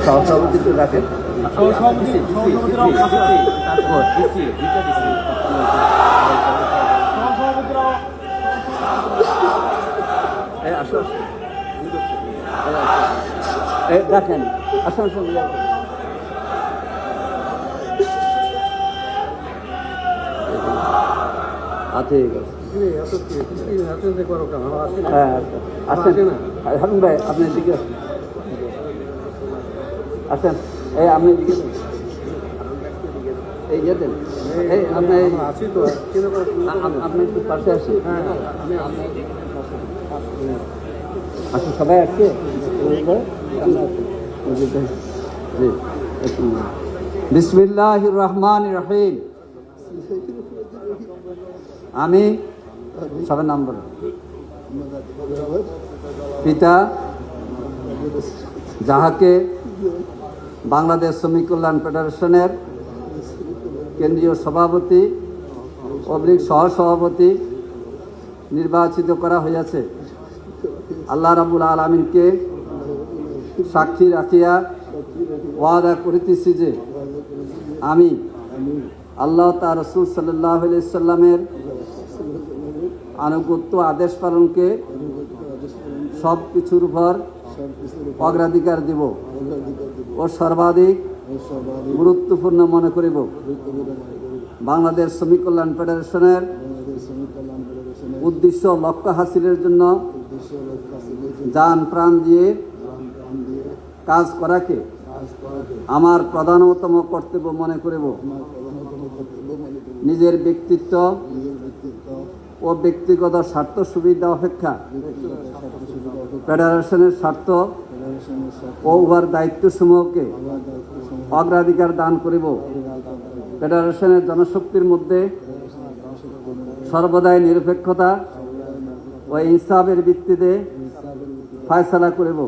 সহসভাপতি তো রাখেন। দেখেন আসুন আসুন। ঠিক আছে, হ্যাঁ আসেন হারুন ভাই, আপনি দিকে আসেন। এই আপনি দিকে এই যেতেন, এই আপনি আপনি একটু পাশে আসেন। আচ্ছা সবাই আসছে। বিসমিল্লাহির রহমানির রহিম। আমি সবার নাম বলেন। পিতা যাহাকে বাংলাদেশ শ্রমিক কল্যাণ ফেডারেশনের কেন্দ্রীয় সভাপতি অবলিক সহসভাপতি নির্বাচিত করা হইয়াছে, আল্লাহ রাব্বুল আলামিনকে সাক্ষী রাখিয়া ওয়াদা করিতেছি যে আমি আল্লাহ তার রাসূল সাল্লাল্লাহু আলাইহি সাল্লামের আনুগত্য আদেশ পালনকে সব কিছুর উপর অগ্রাধিকার দিব ও সর্বাধিক গুরুত্বপূর্ণ মনে করিব। বাংলাদেশ শ্রমিক কল্যাণ ফেডারেশনের উদ্দেশ্য লক্ষ্য হাসিলের জন্য জান প্রাণ দিয়ে কাজ করাকে আমার প্রধানতম কর্তব্য মনে করিব। নিজের ব্যক্তিত্ব ও ব্যক্তিগত স্বার্থ সুবিধা অপেক্ষা ফেডারেশনের স্বার্থ ও উহার দায়িত্বসমূহকে অগ্রাধিকার দান করিব। ফেডারেশনের জনশক্তির মধ্যে সর্বদাই নিরপেক্ষতা ও ইনসাফের ভিত্তিতে ফয়সালা করিব।